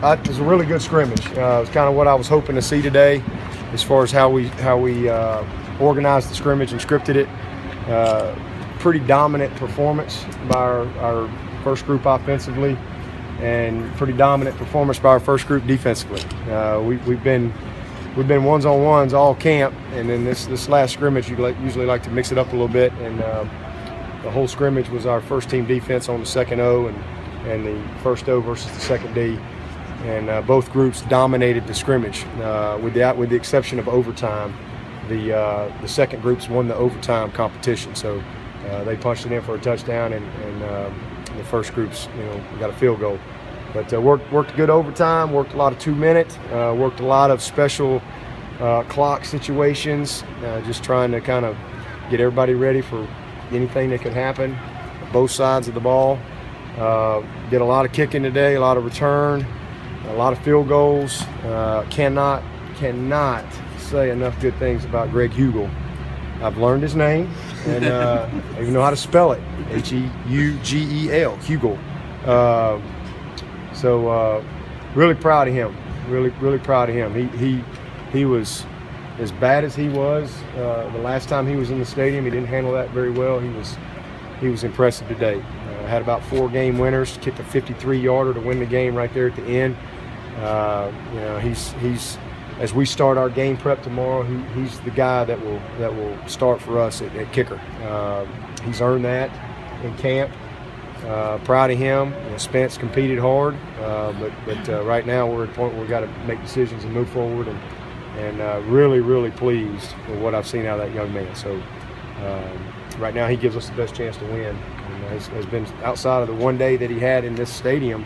it was a really good scrimmage. It was kind of what I was hoping to see today, as far as how we organized the scrimmage and scripted it. Pretty dominant performance by our first group offensively, and pretty dominant performance by our first group defensively. We've been ones-on-ones all camp, and then this last scrimmage, you usually like to mix it up a little bit, and the whole scrimmage was our first team defense on the second O and the first O versus the second D, and both groups dominated the scrimmage with the exception of overtime. The second groups won the overtime competition, so they punched it in for a touchdown, and the first groups, got a field goal. But worked good overtime, worked a lot of 2-minute, worked a lot of special clock situations, just trying to kind of get everybody ready for anything that could happen, both sides of the ball. Did a lot of kicking today, a lot of return, a lot of field goals. Cannot say enough good things about Greg Hugel. I've learned his name, and I even know how to spell it, H-E-U-G-E-L, Hugel. So really proud of him. Really proud of him. He was as bad as he was the last time he was in the stadium. He didn't handle that very well. He was impressive today. Had about 4 game winners. Kicked a 53-yarder to win the game right there at the end. He's as we start our game prep tomorrow, he's the guy that will start for us at kicker. He's earned that in camp. Proud of him. Spence competed hard, but right now we're at a point where we've got to make decisions and move forward, and really pleased with what I've seen out of that young man. So right now he gives us the best chance to win. And has been, outside of the one day that he had in this stadium,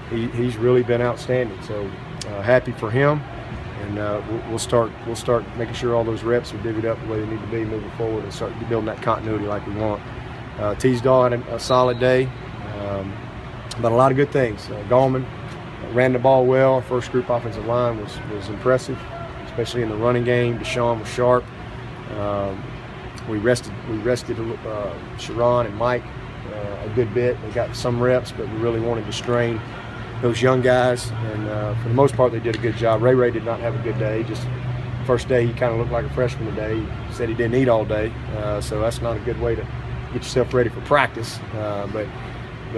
he's really been outstanding. So happy for him, and we'll start making sure all those reps are divvied up the way they need to be moving forward, and start building that continuity like we want. Teasdale had a solid day, but a lot of good things. Gallman ran the ball well. Our first group offensive line was impressive, especially in the running game. Deshaun was sharp. We rested Sharon and Mike a good bit. They got some reps, but we really wanted to strain those young guys, and for the most part they did a good job. Ray did not have a good day. Just first day he kind of looked like a freshman today. He said he didn't eat all day, so that's not a good way to get yourself ready for practice. But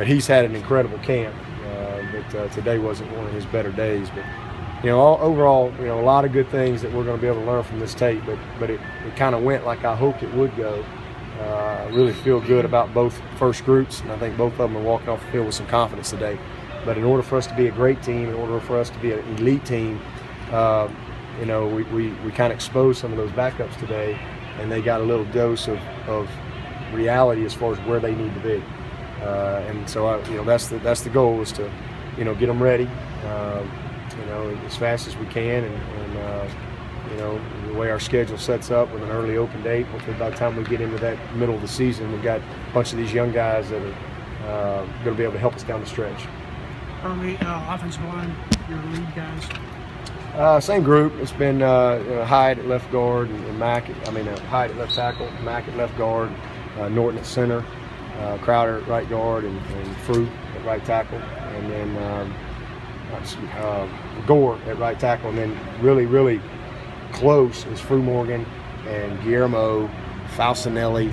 he's had an incredible camp. But today wasn't one of his better days. But overall, a lot of good things that we're going to be able to learn from this tape. But it kind of went like I hoped it would go. I really feel good about both first groups, and I think both of them are walking off the field with some confidence today. But in order for us to be a great team, in order for us to be an elite team, we kind of exposed some of those backups today, and they got a little dose of reality as far as where they need to be. And so that's the goal, is to get them ready as fast as we can, and the way our schedule sets up with an early open date, hopefully by the time we get into that middle of the season, we've got a bunch of these young guys that are going to be able to help us down the stretch. Early offensive line, your lead guys? Same group. It's been Hyde at left guard, and Hyde at left tackle, Mack at left guard, Norton at center, Crowder at right guard, and Fruit at right tackle, and then Gore at right tackle, and then really close is Fru Morgan and Guillermo, Falcinelli,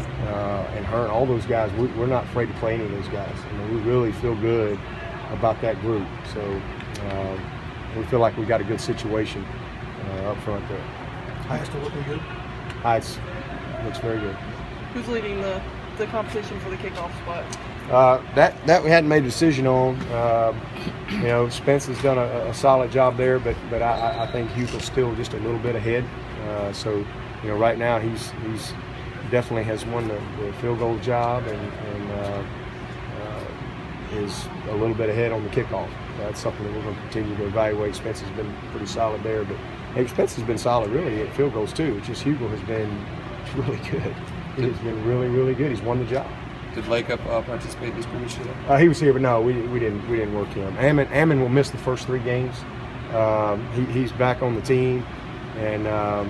and Hearn. All those guys, we're not afraid to play any of those guys. We really feel good about that group. So we feel like we got a good situation up front there. Hyde's still looking good? Hyde's looks very good. Who's leading the competition for the kickoff spot? That we hadn't made a decision on. Spence has done a solid job there, but I think Hugel's still just a little bit ahead. So right now he's definitely has won the field goal job, and is a little bit ahead on the kickoff. That's something that we're going to continue to evaluate. Spence has been pretty solid there, but Spence has been solid really at field goals too. It's just Hugel has been really good. He's been really good. He's won the job. Did Lakeup participate in this scrimmage today? He was here, but no, we didn't work him. Ammon will miss the first 3 games. He's back on the team, and I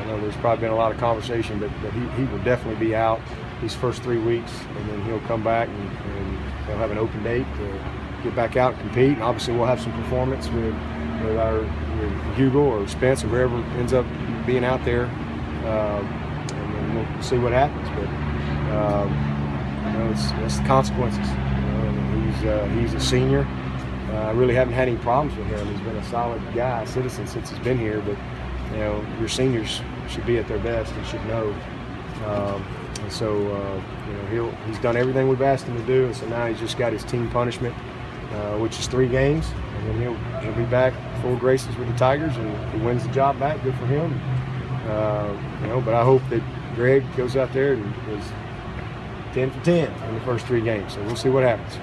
know there's probably been a lot of conversation, but he will definitely be out these first 3 weeks, and then he'll come back and he'll have an open date get back out and compete. And obviously, we'll have some performance with Hugo or Spence or whoever ends up being out there, and then we'll see what happens. But it's the consequences. And he's a senior. I really haven't had any problems with him. He's been a solid guy, citizen, since he's been here. But your seniors should be at their best and should know. And so he's done everything we've asked him to do, and so now he's just got his team punishment, which is 3 games, and then he'll be back full graces with the Tigers, and if he wins the job back, good for him. But I hope that Greg goes out there and is 10 for 10 in the first 3 games. So we'll see what happens.